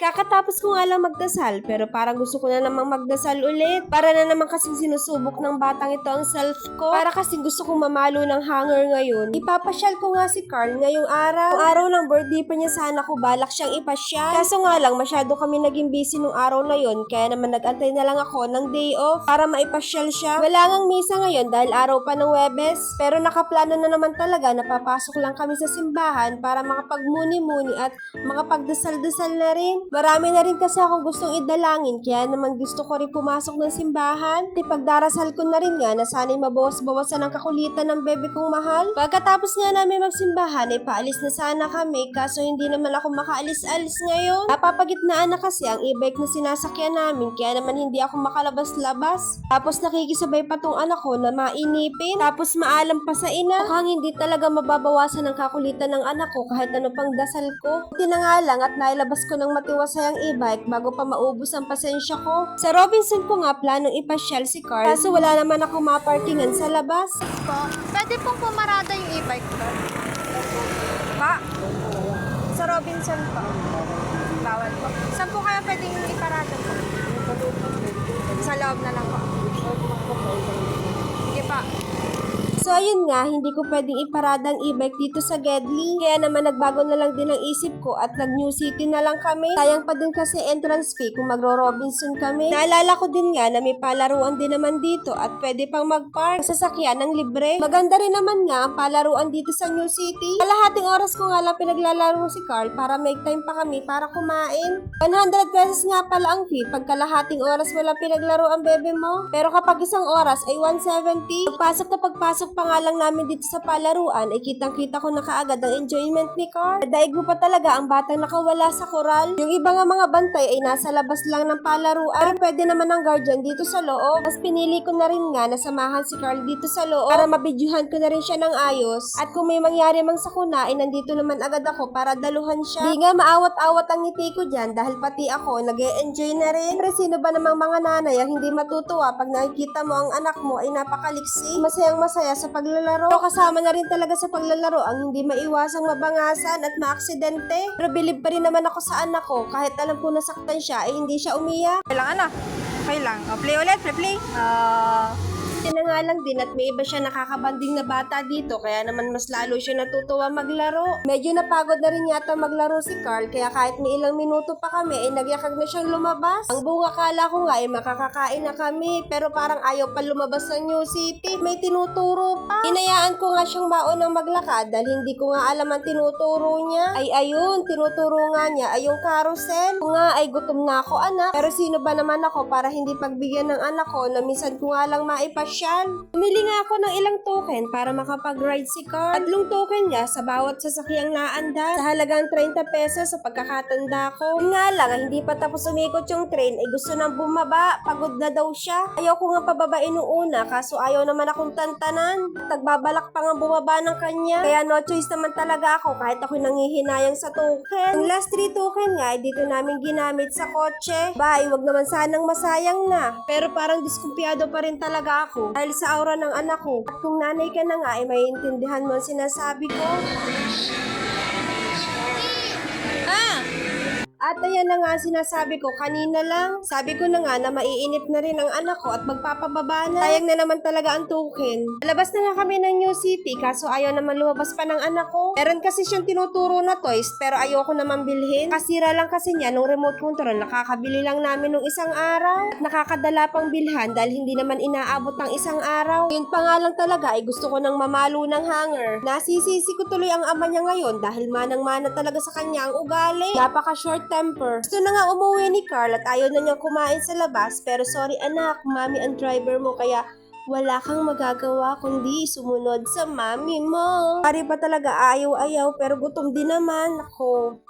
Kakatapos ko nga lang magdasal, pero parang gusto ko na namang magdasal ulit. Para na naman kasing sinusubok ng batang ito ang self ko. Para kasing gusto kong mamalo ng hanger ngayon. Ipapasyal ko nga si Carl ngayong araw. Ang araw ng birthday pa niya, sana ko balak siyang ipasyal. Kaso nga lang, masyado kami naging busy nung araw na yon, kaya naman nag-antay na lang ako ng day off para maipasyal siya. Wala ngang misa ngayon dahil araw pa ng Webes. Pero nakaplano na naman talaga na papasok lang kami sa simbahan para makapagmuni-muni at makapagdasal-dasal na rin. Marami na rin kasi akong gustong idalangin, kaya naman gusto ko rin pumasok ng simbahan. Ipagdarasal ko na rin nga na sana'y mabawas-bawasan ang kakulitan ng bebe kong mahal. Pagkatapos nga namin magsimbahan, ay paalis na sana kami, kaso hindi naman ako makaalis-alis ngayon. Napapagitnaan na kasi ang e-bike na sinasakyan namin, kaya naman hindi ako makalabas-labas. Tapos nakikisabay pa tong anak ko na mainipin, tapos maalam pa sa ina. Mukhang hindi talaga mababawasan ang kakulitan ng anak ko kahit ano pang dasal ko. Buti na nga lang at nailabas ko ng matiwasay ang e-bike bago pa maubos ang pasensya ko. Sa Robinson ko nga planong ipasyal si Carl, kaso wala naman ako maparkingan sa labas. Po, pwede pong pumarada yung e-bike ko. Pa, sa Robinson pa. Bawal po. Saan po kayo pwedeng iparada po? Sa loob na lang po. Sige pa. So ayun nga, hindi ko pwedeng iparada ang e-bike dito sa Gedli. Kaya naman nagbago na lang din ang isip ko at nag-New City na lang kami. Sayang pa din kasi entrance fee kung magro-Robinson kami. Naalala ko din nga na may palaruan din naman dito at pwede pang mag-park sa sasakyan ng libre. Maganda rin naman nga ang palaruan dito sa New City. Kalahating oras ko nga lang pinaglalaro si Carl para make time pa kami para kumain. 100 pesos nga pala ang fee pag kalahating oras wala pinaglaro ang bebe mo. Pero kapag isang oras ay 170. Pagpasok pa nga lang namin dito sa palaruan ay kitang-kita ko na kaagad ang enjoyment ni Carl. Daig mo pa talaga ang batang nakawala sa koral. Yung iba nga mga bantay ay nasa labas lang ng palaruan. Pero pwede naman ang guardian dito sa loob. Mas pinili ko na rin nga na samahan si Carl dito sa loob para mabidyuhan ko na rin siya ng ayos. At kung may mangyari mang sakuna ay nandito naman agad ako para daluhan siya. Di nga maawat-awat ang ngiti ko dyan dahil pati ako nag-e-enjoy na rin. Pero sino ba namang mga nanay ang hindi matutuwa pag nakikita mo ang anak mo ay napakaliksi, masayang masaya sa paglalaro. Pero kasama na rin talaga sa paglalaro ang hindi maiwasang mabangasan at maaksidente. Pero bilib pa rin naman ako sa anak ko, kahit alam ko nasaktan siya ay hindi siya umiyak. Kailangan na. Okay lang. O, play ulit. Play. Na nga lang din at may iba siya nakakabanding na bata dito, kaya naman mas lalo siya natutuwa maglaro. Medyo napagod na rin yata maglaro si Carl, kaya kahit may ilang minuto pa kami ay nagyakag na siyang lumabas. Ang buong akala ko nga ay makakakain na kami, pero parang ayaw pa lumabas sa New City. May tinuturo pa. Hinayaan ko nga siyang maunang maglakad dahil hindi ko nga alam ang tinuturo niya. Ay ayun, tinuturo nga niya ay yung carousel. Kung nga ay gutom na ako anak, pero sino ba naman ako para hindi pagbigyan ng anak ko na minsan ko nga lang maipasyal. Pumili nga ako ng ilang token para makapag-ride si Carl. 3 token niya sa bawat sasakyang naanda sa halagang 30 pesos sa pagkakatanda ko. Yun nga lang, hindi pa tapos umikot yung train ay gusto nang bumaba. Pagod na daw siya. Ayaw ko nga pababain nung una kaso ayaw naman akong tantanan. Nagbabalak pa nga bumaba ng kanya. Kaya no choice naman talaga ako kahit ako nanghihinayang sa token. Ang last 3 token nga ay dito namin ginamit sa kotse. Bye, wag naman sanang masayang na. Pero parang diskumpiyado pa rin talaga ako dahil sa aura ng anak ko. At kung nanay ka na nga ay maiintindihan mo ang sinasabi ko. At ayan na nga sinasabi ko kanina lang. Sabi ko na nga na maiinip na rin ang anak ko at magpapababa na. Sayang na naman talaga ang token. Labas na nga kami ng New City kaso ayaw naman lumabas pa ng anak ko. Meron kasi siyang tinuturo na toys pero ayoko naman bilhin. Kasira lang kasi niya nung remote control. Nakakabili lang namin nung isang araw. At nakakadala pang bilhan dahil hindi naman inaabot ng isang araw. Yun pa nga lang talaga ay gusto ko nang mamalo ng hanger. Nasisisi ko tuloy ang ama niya ngayon dahil manang-mana talaga sa kanya ang ugali. Napaka short temper. Gusto na nga umuwi ni Carl at ayaw na niyang kumain sa labas pero sorry anak, mami ang driver mo kaya wala kang magagawa kundi sumunod sa mami mo. Pari pa talaga ayaw-ayaw pero gutom din naman ako.